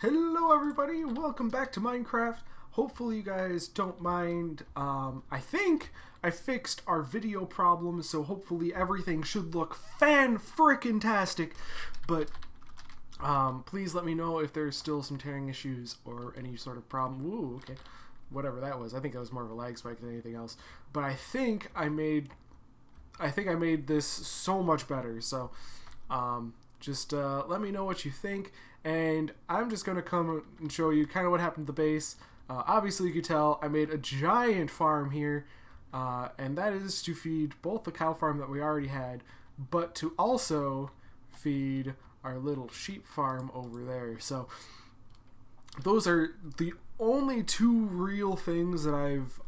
Hello everybody, welcome back to Minecraft. Hopefully you guys don't mind. I think I fixed our video problem, so hopefully everything should look fan-frickin-tastic. But please let me know if there's still some tearing issues or any sort of problem. Ooh, okay. Whatever that was. I think that was more of a lag spike than anything else. But I think I made this so much better. So just let me know what you think. And I'm just going to come and show you kind of what happened to the base. Obviously, you can tell I made a giant farm here. And that is to feed both the cow farm that we already had, but to also feed our little sheep farm over there. So those are the only two real things that I've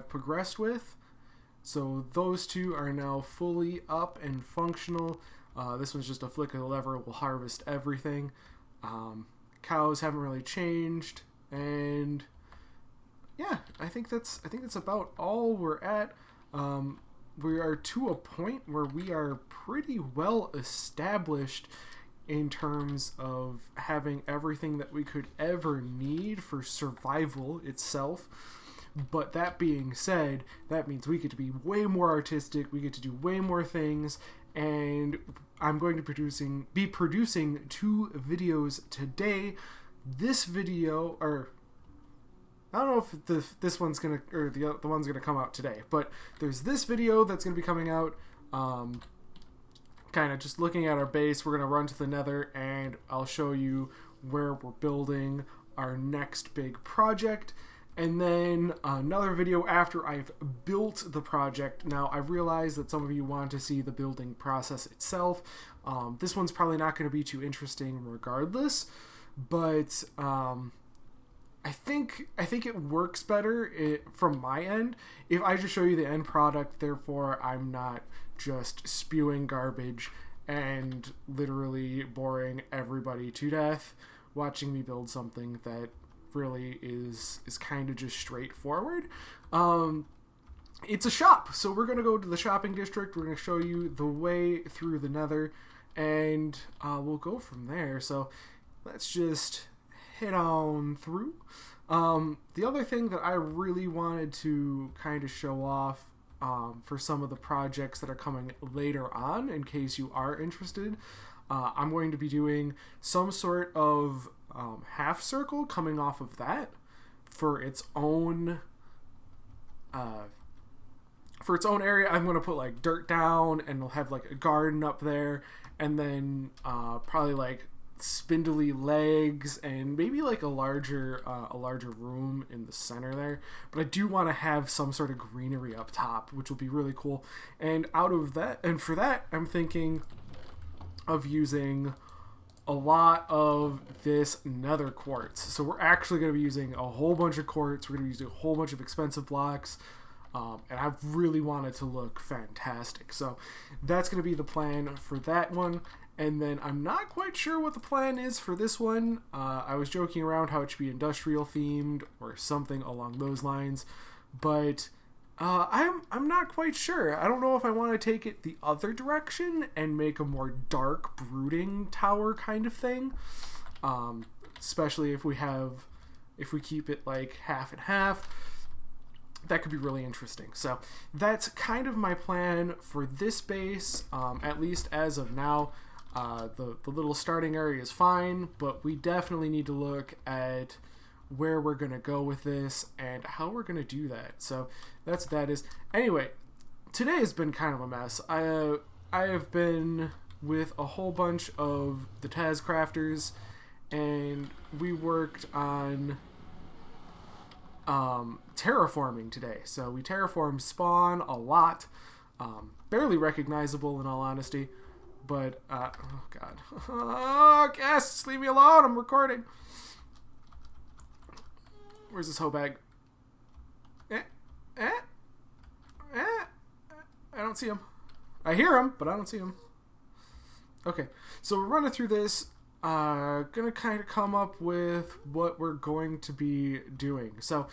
progressed with. So those two are now fully up and functional. This one's just a flick of the lever, will harvest everything. Cows haven't really changed, and yeah, I think that's about all we're at. We are to a point where we are pretty well established in terms of having everything that we could ever need for survival itself. But that being said, that means we get to be way more artistic, we get to do way more things, and I'm going to be producing 2 videos today. This video, or I don't know if this one's gonna, or the one's gonna come out today, but there's this video that's gonna be coming out, kind of just looking at our base. We're gonna run to the nether, and I'll show you where we're building our next big project. And then another video after I've built the project. Now, I realize that some of you want to see the building process itself. This one's probably not going to be too interesting regardless, but I think it works better from my end if I just show you the end product. Therefore, I'm not just spewing garbage and literally boring everybody to death watching me build something that really is kind of just straightforward. It's a shop, so we're gonna go to the shopping district. We're gonna show you the way through the nether, and we'll go from there. So let's just head on through. The other thing that I really wanted to kind of show off for some of the projects that are coming later on, in case you are interested, I'm going to be doing some sort of half circle coming off of that for its own area. I'm going to put like dirt down, and we'll have like a garden up there, and then probably like spindly legs, and maybe like a larger room in the center there. But I do want to have some sort of greenery up top, which will be really cool. And out of that, and for that, I'm thinking of using a lot of this nether quartz. So we're actually going to be using a whole bunch of quartz. We're going to be using a whole bunch of expensive blocks, and I really want it to look fantastic. So that's going to be the plan for that one. And then I'm not quite sure what the plan is for this one. I was joking around how it should be industrial themed or something along those lines, but I'm not quite sure. I don't know if I want to take it the other direction and make a more dark, brooding tower kind of thing. Especially if we keep it like half and half. That could be really interesting. So that's kind of my plan for this base, at least as of now. The little starting area is fine, but we definitely need to look at where we're going to go with this and how we're going to do that. So that's what that is. Anyway, today has been kind of a mess. I have been with a whole bunch of the Tazzcrafters, and we worked on terraforming today. So we terraformed spawn a lot, barely recognizable in all honesty, but oh god, oh, guests, leave me alone, I'm recording. Where's this hoe bag? I don't see him. I hear him, but I don't see him. Okay, so we're running through this. Gonna kind of come up with what we're going to be doing. So,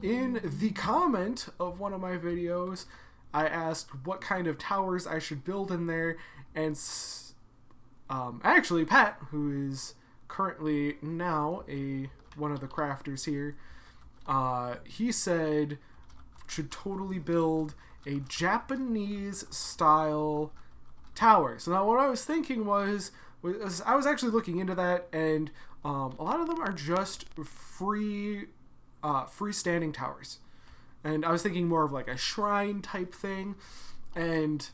in the comment of one of my videos, I asked what kind of towers I should build in there, and actually Pat, who is currently now one of the crafters here, he said should totally build a Japanese style tower. So now what I was thinking was I was actually looking into that, and a lot of them are just freestanding towers. And I was thinking more of like a shrine type thing, and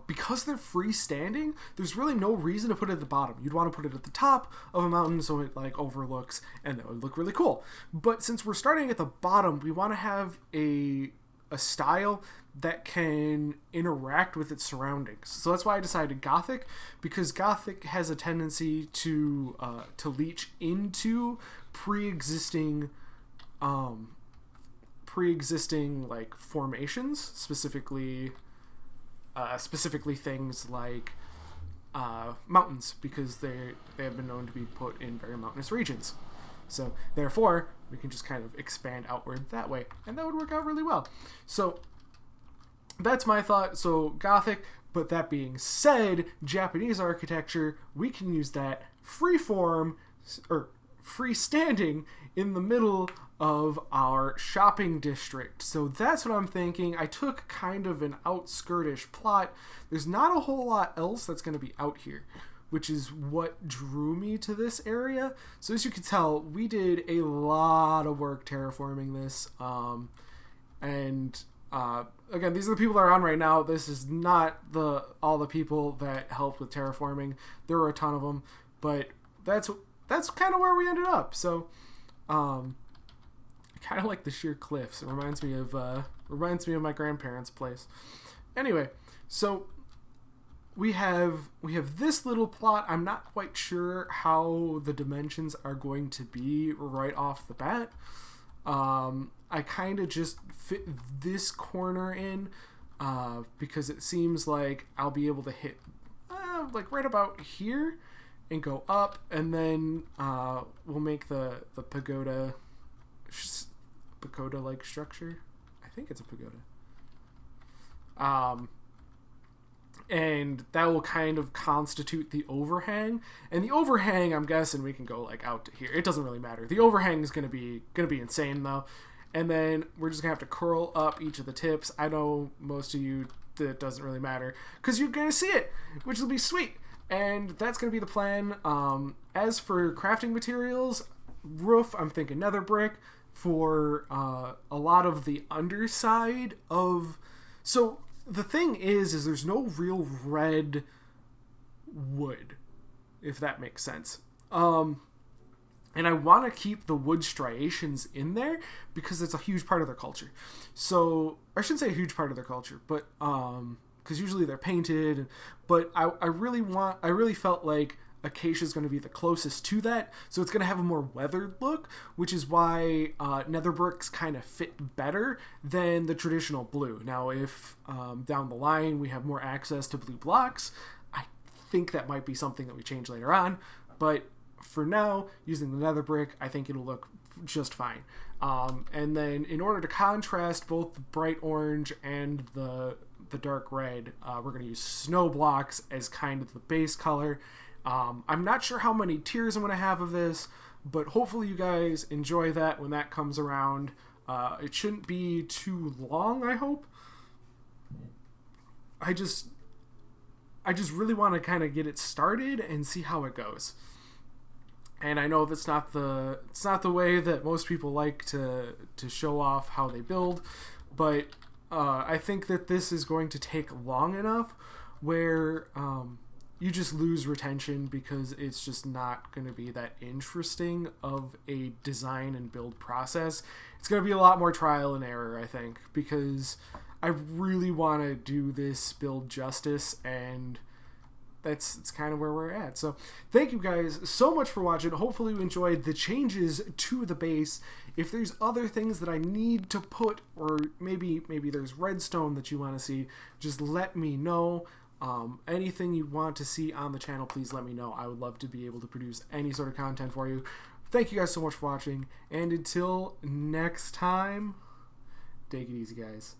because they're freestanding, there's really no reason to put it at the bottom. You'd want to put it at the top of a mountain so it like overlooks, and that would look really cool. But since we're starting at the bottom, we want to have a style that can interact with its surroundings. So that's why I decided Gothic, because Gothic has a tendency to leach into pre-existing like formations, specifically things like mountains, because they have been known to be put in very mountainous regions. So therefore, we can just kind of expand outward that way, and that would work out really well. So that's my thought. So Gothic, but that being said, Japanese architecture, we can use that freeform or freestanding in the middle of our shopping district. So that's what I'm thinking. I took kind of an outskirtish plot. There's not a whole lot else that's going to be out here, which is what drew me to this area. So as you can tell, we did a lot of work terraforming this. Again, these are the people that are on right now. This is not all the people that helped with terraforming. There were a ton of them, but that's kind of where we ended up. So, kind of like the sheer cliffs. It reminds me of my grandparents' place. Anyway, so we have this little plot. I'm not quite sure how the dimensions are going to be right off the bat. I kind of just fit this corner in because it seems like I'll be able to hit like right about here and go up, and then we'll make the pagoda like structure. I think it's a pagoda. And that will kind of constitute the overhang. And the overhang, I'm guessing we can go like out to here. It doesn't really matter. The overhang is gonna be insane though. And then we're just gonna have to curl up each of the tips. I know most of you that doesn't really matter because you're gonna see it, which will be sweet. And that's gonna be the plan. As for crafting materials, roof, I'm thinking nether brick for a lot of the underside of. So the thing is there's no real red wood, if that makes sense. And I want to keep the wood striations in there because it's a huge part of their culture. So I shouldn't say a huge part of their culture, but because usually they're painted. But I really felt like acacia is going to be the closest to that, so it's going to have a more weathered look, which is why nether bricks kind of fit better than the traditional blue. Now, if down the line we have more access to blue blocks, I think that might be something that we change later on. But for now, using the nether brick, I think it'll look just fine. And then in order to contrast both the bright orange and the dark red, we're going to use snow blocks as kind of the base color. I'm not sure how many tiers I'm going to have of this, but hopefully you guys enjoy that when that comes around. It shouldn't be too long, I hope. I just really want to kind of get it started and see how it goes. And I know that's not the way that most people like to show off how they build, but I think that this is going to take long enough where you just lose retention because it's just not going to be that interesting of a design and build process. It's going to be a lot more trial and error, I think, because I really want to do this build justice, and that's kind of where we're at. So thank you guys so much for watching. Hopefully you enjoyed the changes to the base. If there's other things that I need to put, or maybe there's redstone that you want to see, just let me know. Anything you want to see on the channel, please let me know. I would love to be able to produce any sort of content for you. Thank you guys so much for watching, and until next time, take it easy, guys.